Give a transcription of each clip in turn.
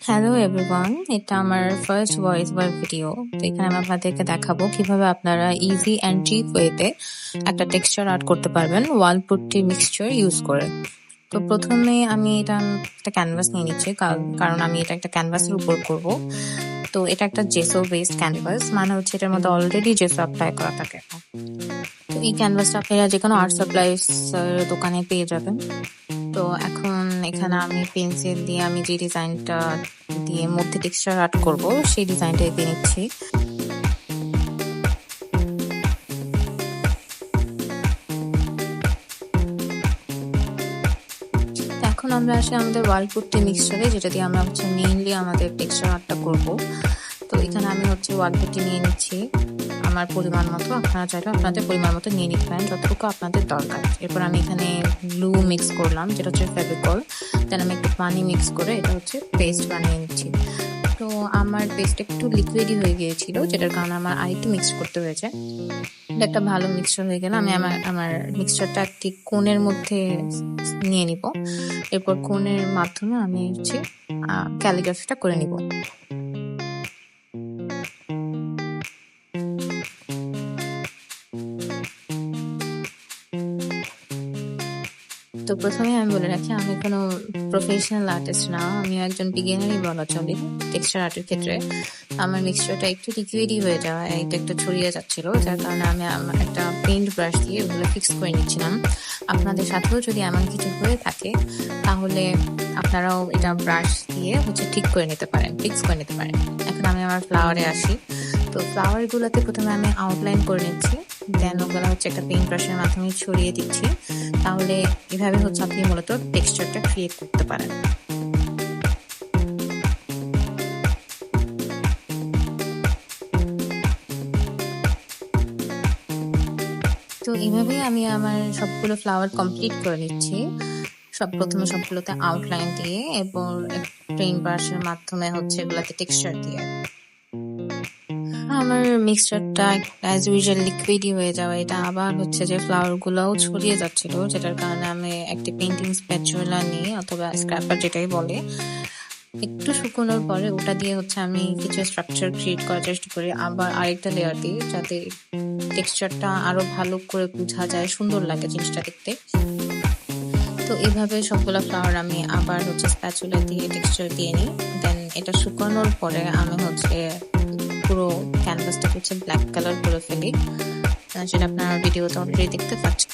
Hello everyone, এটা আমার first voice over video. তো এখানে আমি আপনাদেরকে দেখাবো কিভাবে আপনারা ইজি অ্যান্ড চিপ ওয়েতে একটা টেক্সচার আর্ট করতে পারবেন ওয়াল পুট্টি মিক্সচার ইউজ করে। তো প্রথমে আমি এটা একটা ক্যানভাস নিয়ে নিচ্ছি, কারণ আমি এটা একটা ক্যানভাসের উপর করব। তো এটা একটা জেসো বেসড ক্যানভাস, মানে হচ্ছে এটার মধ্যে অলরেডি জেসো অ্যাপ্লাই করা থাকে। তো এই ক্যানভাসটা আপনারা যে কোনো আর্ট সাপ্লাইস দোকানে পেয়ে যাবেন। তো এখন এখানে আমি পেন্সিল দিয়ে আমি যে ডিজাইনটা দিয়ে মধ্যে টেক্সচার আর্ট করব সেই ডিজাইনটা দিয়ে নিচ্ছি। এখন আমরা আসি আমাদের ওয়াল পুট্টি মিক্সচারে, যেটা দিয়ে আমরা হচ্ছে মেইনলি আমাদের টেক্সচার আর্টটা করব। তো এখানে আমি হচ্ছে ওয়াল পুট্টি নিয়ে নিচ্ছি আমার পরিমাণ মতো। আপনারা চাইলে আপনাদের পরিমাণ মতো নিয়ে নিতে পারেন, যতটুকু আপনাদের দরকার। এরপর আমি এখানে গ্লু মিক্স করলাম, যেটা হচ্ছে ফেভিকল। দেন আমি একটু পানি মিক্স করে এটা হচ্ছে পেস্ট বানিয়ে নিচ্ছি। তো আমার পেস্ট একটু লিকুইডই হয়ে গিয়েছিল, যেটার কারণে আমার আরেকটু মিক্স করতে হয়েছে। এটা একটা ভালো মিক্সচার হয়ে গেলে আমি আমার মিক্সচারটা একটি কোণের মধ্যে নিয়ে নিব। এরপর কোণের মাধ্যমে আমি হচ্ছে ক্যালিগ্রাফিটা করে নিব। তো প্রথমে আমি বলে রাখি, আমি কোনো প্রফেশনাল আর্টিস্ট না, আমি একজন বিগিনারই বলা চলে টেক্সচার আর্টের ক্ষেত্রে। আমার মিক্সচারটা একটু লিকুইডই হয়ে যাওয়া, এটা একটু ছড়িয়ে যাচ্ছিল, যার কারণে আমি আমার একটা পেইন্ট ব্রাশ দিয়ে ওগুলো ফিক্স করে নিচ্ছিলাম। আপনাদের সাথেও যদি এমন কিছু হয়ে থাকে তাহলে আপনারাও এটা ব্রাশ দিয়ে হচ্ছে ঠিক করে নিতে পারেন, ফিক্স করে নিতে পারেন। এখন আমি আমার ফ্লাওয়ারে আসি। তো ফ্লাওয়ারগুলোতে প্রথমে আমি আউটলাইন করে নিচ্ছি, দেন ওগুলো হচ্ছে একটা পেইন্ট ব্রাশের মাধ্যমে ছড়িয়ে দিচ্ছি। তাহলে এভাবে হচ্ছে আপনি মূলত টেক্সচারটা ক্রিয়েট করতে পারেন। তো এইভাবেই আমি আমার সবগুলো ফ্লাওয়ার কমপ্লিট করে নিচ্ছি। প্রথমে সবগুলোতে আউটলাইন দিয়ে এবং পেইন্ট ব্রাশের মাধ্যমে হচ্ছে এগুলাতে টেক্সচার দিয়ে। আমার মিক্সচারটা অ্যাজ ইউজুয়াল লিকুইডই হয়ে যাওয়া, এটা আবার হচ্ছে যে ফ্লাওয়ার গুলোও ছড়িয়ে যাচ্ছিল, যেটার কারণে আমি একটি পেইন্টিং স্প্যাচুলা নিয়ে অথবা স্ক্র্যাপার যেটাই বলে, একটু শুকনোর পরে ওটা দিয়ে হচ্ছে আমি কিছু স্ট্রাকচার ক্রিয়েট করার চেষ্টা করি, আবার আরেকটা লেয়ার দিয়ে, যাতে টেক্সচারটা আরো ভালো করে বোঝা যায়, সুন্দর লাগে জিনিসটা দেখতে। তো এইভাবে সবগুলো ফ্লাওয়ার আমি আবার হচ্ছে স্প্যাচুলা দিয়ে টেক্সচার দিয়ে নিই। দেন এটা শুকানোর পরে আমি হচ্ছে পুরো ক্যানভাসটা হচ্ছে ব্ল্যাক কালার করে ফেলি, সেটা আপনারা ভিডিওতে অলরেডি দেখতে পাচ্ছেন।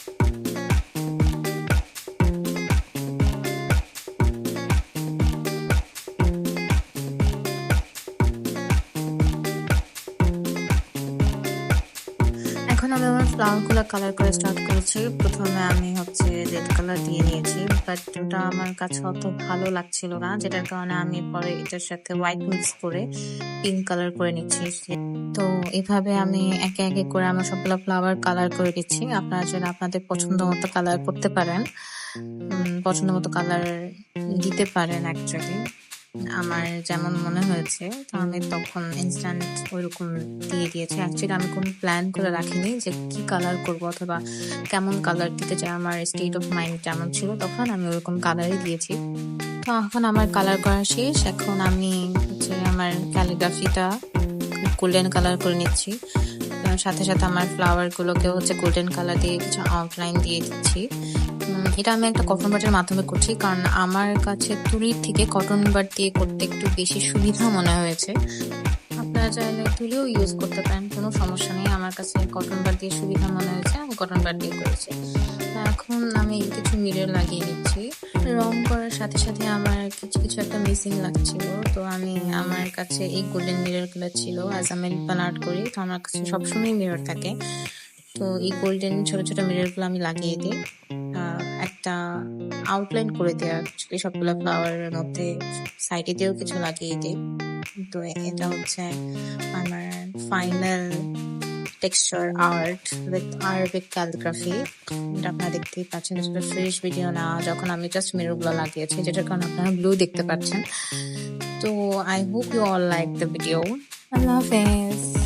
এখন আমি আমার ফ্লাওয়ারগুলো কালার করে স্টার্ট করেছি। প্রথমে আমি হচ্ছে রেড কালার দিয়ে নিয়েছি, বাট ওটা আমার কাছে অত ভালো লাগছিল না, যেটার কারণে আমি পরে এটার সাথে হোয়াইট মিক্স করে পিঙ্ক কালার করে নিচ্ছি। তো এভাবে আমি একে একে করে আমার সবগুলো ফ্লাওয়ার কালার করে দিচ্ছি। আপনারা চাইলে আপনাদের পছন্দ মতো কালার করতে পারেন, পছন্দ মতো কালার দিতে পারেন। অ্যাকচুয়ালি আমার যেমন মনে হয়েছে, তো আমি তখন ইনস্ট্যান্ট ওইরকম দিয়ে দিয়েছি। অ্যাকচুয়ালি আমি কোনো প্ল্যান করে রাখিনি যে কি কালার করব অথবা কেমন কালার দিতে চাই। আমার স্টেট অফ মাইন্ড যেমন ছিল তখন আমি ওরকম কালারই দিয়েছি। তো এখন আমার কালার করা শেষ। এখন আমি হচ্ছে আমার ক্যালিগ্রাফিটা গোল্ডেন কালার করে নিচ্ছি, সাথে সাথে আমার ফ্লাওয়ার গুলোকে হচ্ছে গোল্ডেন কালার দিয়ে কিছু আউটলাইন দিয়ে দিচ্ছি। এটা আমি একটা কটন বাটের মাধ্যমে করছি, কারণ আমার কাছে তুলির থেকে কটন বাট দিয়ে করতে একটু বেশি সুবিধা মনে হয়েছে। আপনারা চাইলে তুলিও ইউজ করতে পারেন, কোনো সমস্যা নেই। আমার কাছে কটন বাট দিয়ে সুবিধা মনে হয়েছে, আমি কটন বাট দিয়ে করেছি। এখন আমি কিছু মিরর লাগিয়ে নিচ্ছি। রং করার সাথে সাথে আমার কিছু কিছু একটা মিসিং লাগছিল, তো আমি আমার কাছে এই গোল্ডেন মিরর গুলো ছিল। আজ আমি লিপন আর্ট করি, তো আমার কাছে সবসময় মিরর থাকে। তো এই গোল্ডেন ছোট ছোট মিরর গুলো আমি লাগিয়ে দিই, একটা আউটলাইন করে দেওয়া সবগুলো ফ্লাওয়ারের মধ্যে, সাইডে দিয়েও কিছু লাগিয়ে দিই। তো এটা হচ্ছে আমার final texture art with Arabic calligraphy. এটা আপনারা দেখতেই পাচ্ছেন, এটা ফ্রেশ ভিডিও না, যখন আমি জাস্ট মিরর গুলো লাগিয়েছি, যেটার কারণে আপনারা ব্লু দেখতে পাচ্ছেন। তো I hope you all like the video. আল্লাহ হাফেজ।